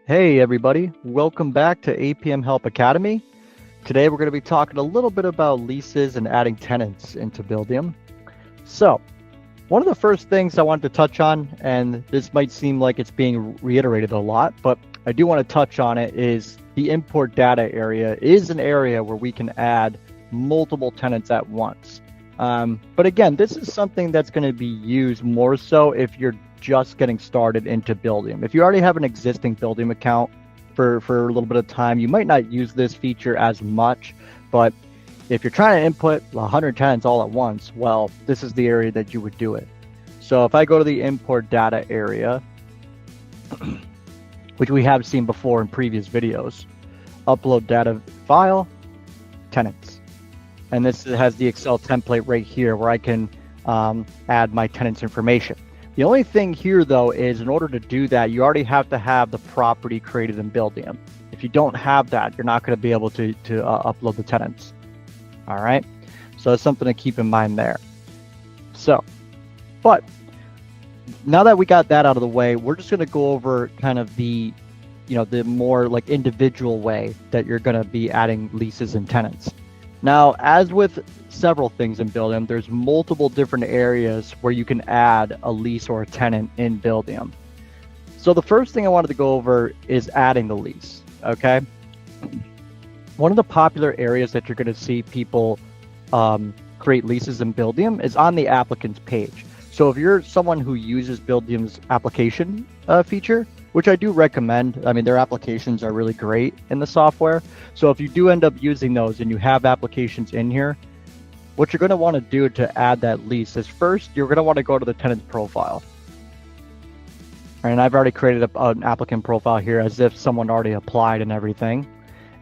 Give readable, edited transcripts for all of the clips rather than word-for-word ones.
Hey everybody, welcome back to APM Help Academy. Today we're going to be talking a little bit about leases and adding tenants into Buildium. So, one of the first things I wanted to touch on, and this might seem like it's being reiterated a lot, but I do want to touch on it, is the import data area is an area where we can add multiple tenants at once. But again, this is something that's going to be used more so if you're just getting started into Buildium. If you already have an existing Buildium account for a little bit of time, you might not use this feature as much, but if you're trying to input 100 tenants all at once, well, this is the area that you would do it. So if I go to the import data area, which we have seen before in previous videos, upload data file, tenants. And this has the Excel template right here where I can add my tenants information. The only thing here, though, is in order to do that, you already have to have the property created in Buildium. If you don't have that, you're not going to be able to upload the tenants. All right, so that's something to keep in mind there. So, but now that we got that out of the way, we're just going to go over kind of the more like individual way that you're going to be adding leases and tenants. Now, as with several things in Buildium, there's multiple different areas where you can add a lease or a tenant in Buildium. So the first thing I wanted to go over is adding the lease, okay? One of the popular areas that you're going to see people create leases in Buildium is on the applicant's page. So if you're someone who uses Buildium's application feature, which I do recommend. I mean, their applications are really great in the software. So if you do end up using those and you have applications in here, what you're going to want to do to add that lease is first, you're going to want to go to the tenant's profile. And I've already created an applicant profile here as if someone already applied and everything.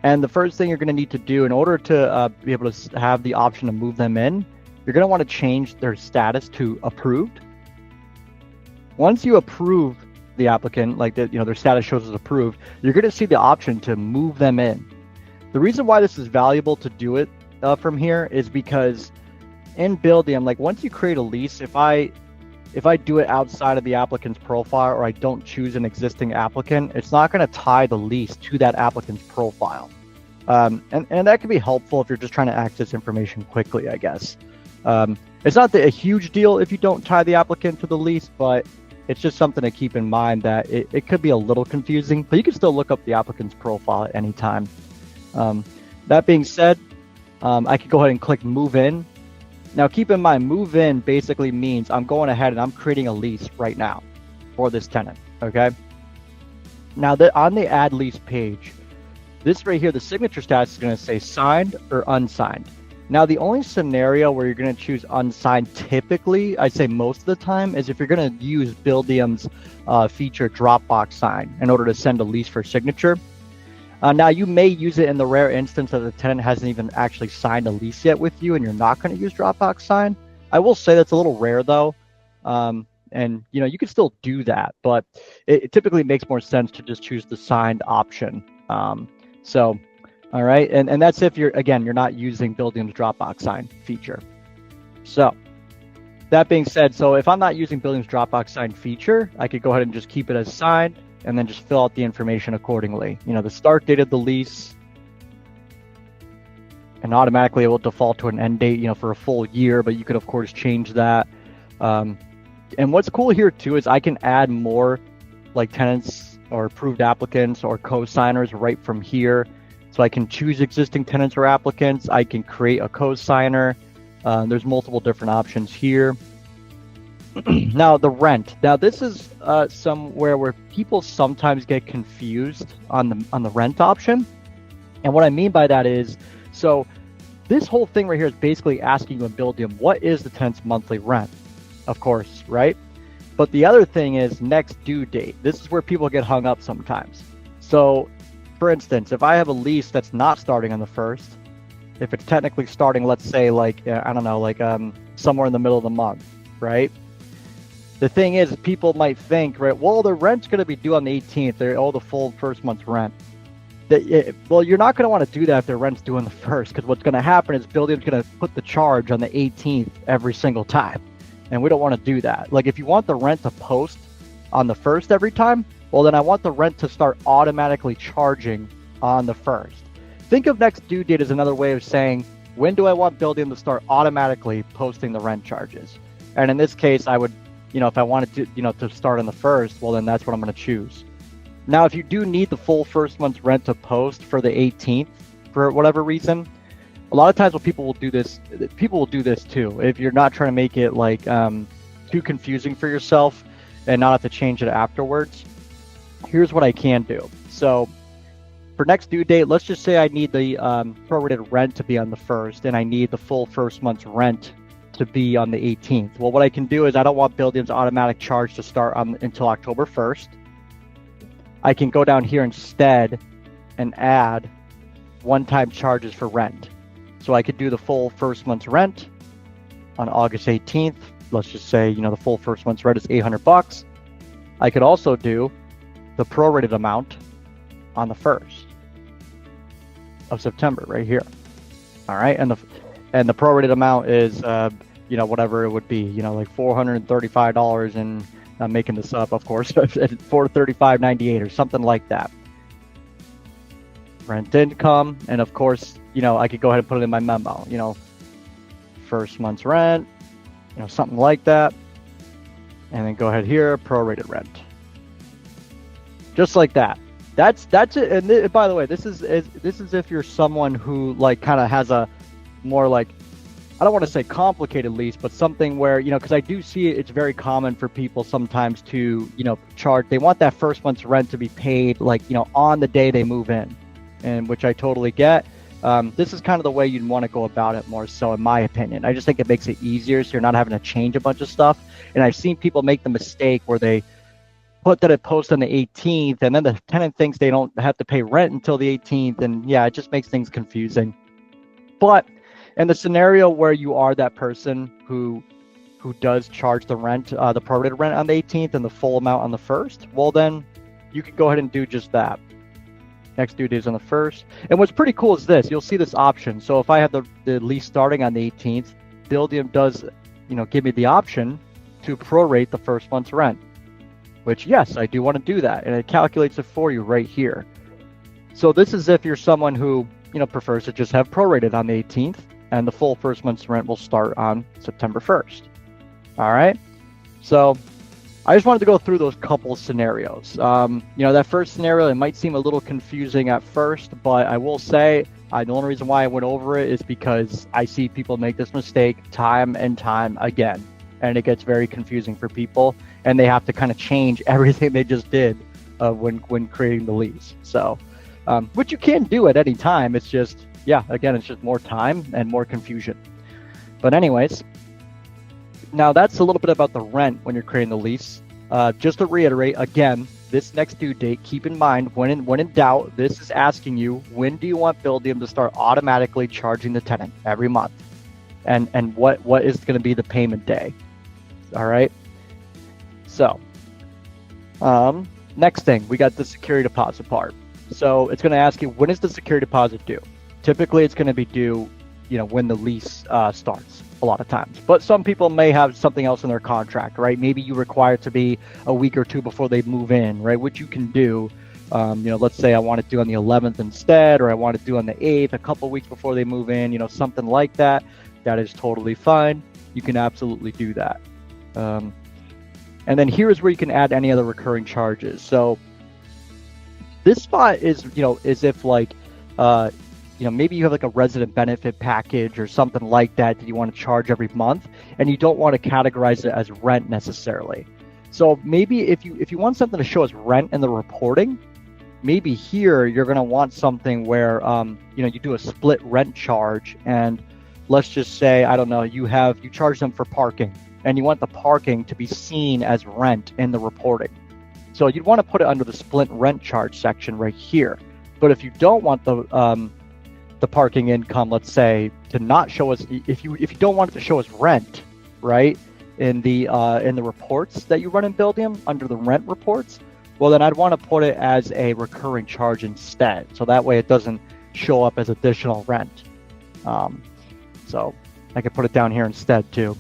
And the first thing you're going to need to do in order to be able to have the option to move them in, you're going to want to change their status to approved. Once you approve the applicant, like that, their status shows as approved, you're going to see the option to move them in. The reason why this is valuable to do it from here is because in Buildium, like once you create a lease, if I do it outside of the applicant's profile or I don't choose an existing applicant, it's not going to tie the lease to that applicant's profile. And that can be helpful if you're just trying to access information quickly, I guess. It's not a huge deal if you don't tie the applicant to the lease, but it's just something to keep in mind that it could be a little confusing, but you can still look up the applicant's profile at any time. That being said, I could go ahead and click move in. Now keep in mind, move in basically means I'm going ahead and I'm creating a lease right now for this tenant, okay? Now on the add lease page, this right here, the signature status is going to say signed or unsigned. Now, the only scenario where you're going to choose unsigned typically, I'd say most of the time, is if you're going to use Buildium's feature Dropbox sign in order to send a lease for signature. Now, you may use it in the rare instance that the tenant hasn't even actually signed a lease yet with you and you're not going to use Dropbox sign. I will say that's a little rare, though. And, you can still do that, but it typically makes more sense to just choose the signed option. All right, and that's if you're not using Buildium's Dropbox sign feature. So that being said, so if I'm not using Buildium's Dropbox sign feature, I could go ahead and just keep it as signed and then just fill out the information accordingly. The start date of the lease, and automatically it will default to an end date, for a full year, but you could of course change that. And what's cool here too is I can add more like tenants or approved applicants or co-signers right from here. So I can choose existing tenants or applicants. I can create a co-signer. There's multiple different options here. Now the rent. Now this is somewhere where people sometimes get confused on the rent option. And what I mean by that is, so this whole thing right here is basically asking you in Buildium, what is the tenant's monthly rent? Of course, right? But the other thing is next due date. This is where people get hung up sometimes. So for instance, if I have a lease that's not starting on the 1st, if it's technically starting, let's say somewhere in the middle of the month, right? The thing is, people might think, right, well, the rent's going to be due on the 18th. They're all the full first month's rent. Well, you're not going to want to do that if their rent's due on the 1st, because what's going to happen is Buildium's going to put the charge on the 18th every single time. And we don't want to do that. Like if you want the rent to post on the 1st every time, Well, then I want the rent to start automatically charging on the 1st. Think of next due date as another way of saying, when do I want Buildium to start automatically posting the rent charges? And in this case, I would, if I wanted to, to start on the 1st, well, then that's what I'm going to choose. Now, if you do need the full first month's rent to post for the 18th, for whatever reason, a lot of times what people will do this too. If you're not trying to make it like too confusing for yourself and not have to change it afterwards, here's what I can do. So for next due date, let's just say I need the prorated rent to be on the 1st, and I need the full first month's rent to be on the 18th. Well, what I can do is I don't want Buildium's automatic charge to start until October 1st. I can go down here instead and add one-time charges for rent. So I could do the full first month's rent on August 18th. Let's just say, the full first month's rent is $800. I could also do the prorated amount on the 1st of September right here. All right, and the prorated amount is whatever it would be, like $435, and I'm making this up, of course, $435.98 or something like that. Rent income, and of course, I could go ahead and put it in my memo, first month's rent, something like that, and then go ahead here, prorated rent, just like that. That's it. And by the way, this is if you're someone who like kind of has a more like, I don't want to say complicated lease, but something where, because I do see it's very common for people sometimes to, charge, they want that first month's rent to be paid like, on the day they move in, and which I totally get. This is kind of the way you'd want to go about it more so, in my opinion. I just think it makes it easier so you're not having to change a bunch of stuff. And I've seen people make the mistake where they put that it posts on the 18th, and then the tenant thinks they don't have to pay rent until the 18th. And yeah, it just makes things confusing. But in the scenario where you are that person who does charge the rent, the prorated rent on the 18th and the full amount on the 1st, well, then you can go ahead and do just that. Next due date is on the 1st. And what's pretty cool is this. You'll see this option. So if I have the lease starting on the 18th, Buildium does, give me the option to prorate the first month's rent, which, yes, I do want to do that. And it calculates it for you right here. So this is if you're someone who, prefers to just have prorated on the 18th, and the full first month's rent will start on September 1st. All right. So I just wanted to go through those couple scenarios. That first scenario, it might seem a little confusing at first, but I will say the only reason why I went over it is because I see people make this mistake time and time again, and it gets very confusing for people, and they have to kind of change everything they just did when creating the lease. So, which you can do at any time. It's just, again, it's just more time and more confusion. But anyways, now that's a little bit about the rent when you're creating the lease. Just to reiterate, again, this next due date, keep in mind, when in doubt, this is asking you, when do you want Buildium to start automatically charging the tenant every month? And what is going to be the payment day? All right. So, next thing, we got the security deposit part. So it's going to ask you, when is the security deposit due? Typically, it's going to be due, when the lease starts a lot of times. But some people may have something else in their contract, right? Maybe you require it to be a week or two before they move in, right? Which you can do. Let's say I want it due on the 11th instead, or I want it due on the 8th, a couple weeks before they move in, something like that. That is totally fine. You can absolutely do that. And then here's where you can add any other recurring charges. So this spot is, is if like, maybe you have like a resident benefit package or something like that you want to charge every month, and you don't want to categorize it as rent necessarily. So maybe if you want something to show as rent in the reporting, maybe here you're going to want something where, you do a split rent charge, and let's just say, I don't know, you charge them for parking, and you want the parking to be seen as rent in the reporting. So you'd want to put it under the split rent charge section right here. But if you don't want the parking income, let's say, to not show as, if you don't want it to show as rent, right, in the reports that you run in Buildium under the rent reports, well, then I'd want to put it as a recurring charge instead. So that way it doesn't show up as additional rent. So I could put it down here instead too.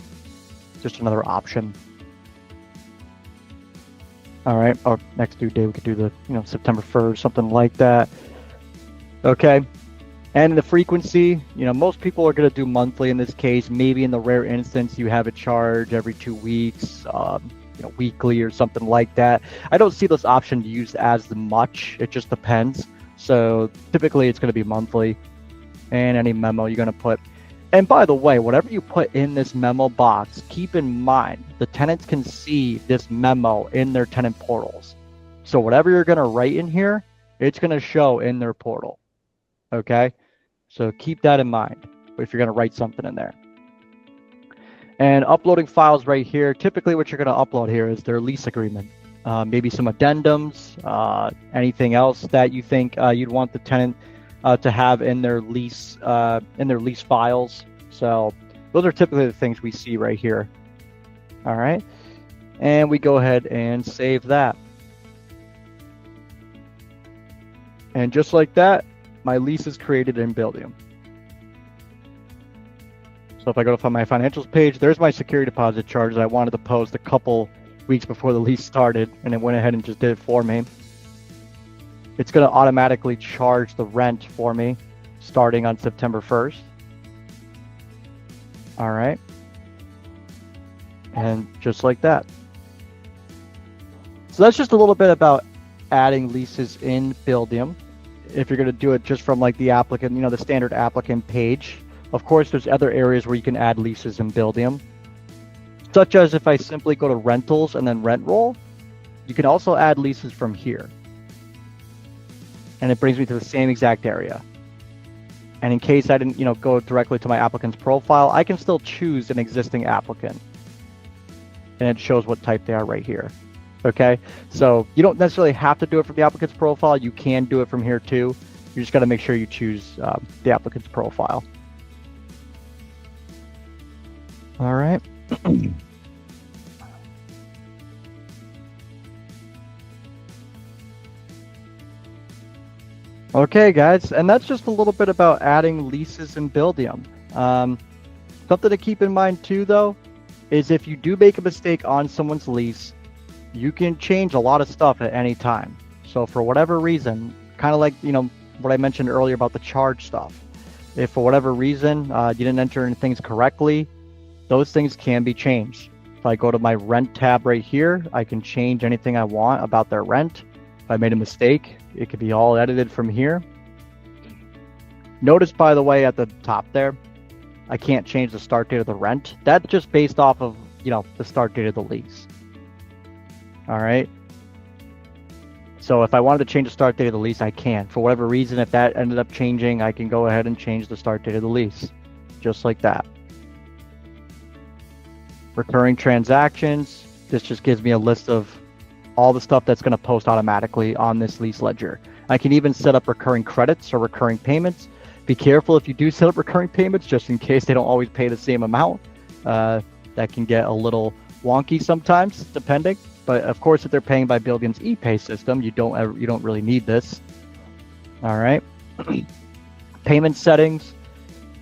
Just another option. All right, or next due date, we could do the, September 1st, something like that. Okay. And the frequency, most people are going to do monthly in this case. Maybe in the rare instance, you have a charge every 2 weeks, weekly or something like that. I don't see this option used as much. It just depends. So typically it's going to be monthly. And any memo you're going to put. And by the way, whatever you put in this memo box, keep in mind the tenants can see this memo in their tenant portals. So whatever you're going to write in here, it's going to show in their portal. Okay? So keep that in mind if you're going to write something in there. And uploading files right here, typically what you're going to upload here is their lease agreement. Maybe some addendums, anything else that you think you'd want the tenant to have in their lease files. So those are typically the things we see right here. All right. And we go ahead and save that. And just like that, my lease is created in Buildium. So if I go to my financials page, there's my security deposit charge that I wanted to post a couple weeks before the lease started, and it went ahead and just did it for me. It's going to automatically charge the rent for me starting on September 1st. All right. And just like that. So that's just a little bit about adding leases in Buildium. If you're going to do it just from like the applicant, the standard applicant page. Of course, there's other areas where you can add leases in Buildium, such as if I simply go to rentals and then rent roll, you can also add leases from here. And it brings me to the same exact area. And in case I didn't, go directly to my applicant's profile, I can still choose an existing applicant. And it shows what type they are right here. Okay, so you don't necessarily have to do it from the applicant's profile. You can do it from here too. You just got to make sure you choose the applicant's profile. All right. Okay, guys, and that's just a little bit about adding leases in Buildium. Something to keep in mind too, though, is if you do make a mistake on someone's lease, you can change a lot of stuff at any time. So for whatever reason, kind of like, what I mentioned earlier about the charge stuff. If for whatever reason you didn't enter in things correctly, those things can be changed. If I go to my rent tab right here, I can change anything I want about their rent. If I made a mistake, it could be all edited from here. Notice, by the way, at the top there, I can't change the start date of the rent. That's just based off of, the start date of the lease. All right. So if I wanted to change the start date of the lease, I can. For whatever reason, if that ended up changing, I can go ahead and change the start date of the lease, just like that. Recurring transactions. This just gives me a list of all the stuff that's going to post automatically on this lease ledger. I can even set up recurring credits or recurring payments. Be careful if you do set up recurring payments, just in case they don't always pay the same amount. That can get a little wonky sometimes, depending. But of course, if they're paying by Buildium's ePay system, you don't really need this. All right. Payment settings.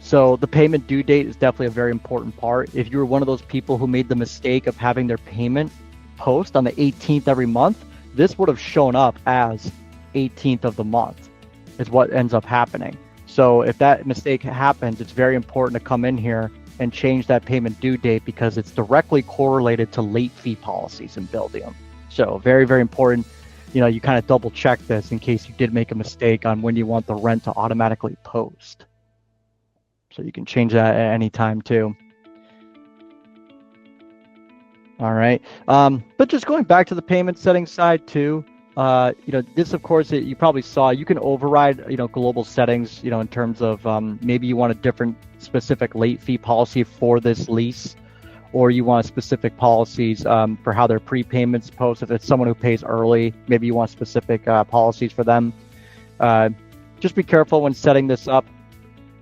So the payment due date is definitely a very important part. If you were one of those people who made the mistake of having their payment post on the 18th every month, this would have shown up as 18th of the month is what ends up happening. So if that mistake happens, it's very important to come in here and change that payment due date because it's directly correlated to late fee policies in Buildium. So very, very important. You kind of double check this in case you did make a mistake on when you want the rent to automatically post. So you can change that at any time too. All right. But just going back to the payment settings side too, this, of course, you probably saw, you can override, global settings, in terms of maybe you want a different specific late fee policy for this lease, or you want specific policies for how their prepayments post. If it's someone who pays early, maybe you want specific policies for them. Just be careful when setting this up,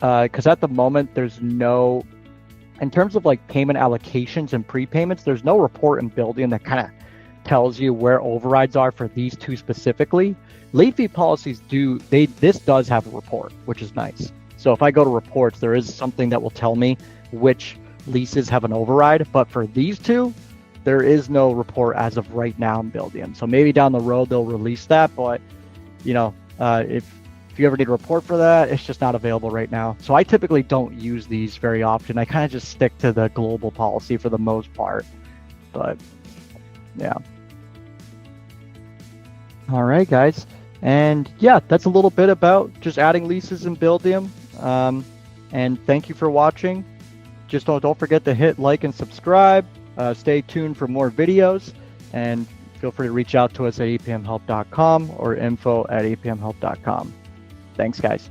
because at the moment, there's no, in terms of like payment allocations and prepayments, there's no report in Buildium that kind of tells you where overrides are for these two specifically. Late fee policies this does have a report, which is nice. So if I go to reports, there is something that will tell me which leases have an override. But for these two, there is no report as of right now in Buildium. So maybe down the road they'll release that, but if you ever need a report for that, it's just not available right now. So I typically don't use these very often. I kind of just stick to the global policy for the most part. But yeah. All right, guys. And yeah, that's a little bit about just adding leases in Buildium. And thank you for watching. Just don't forget to hit like and subscribe. Stay tuned for more videos, and feel free to reach out to us at apmhelp.com or info@apmhelp.com. Thanks, guys.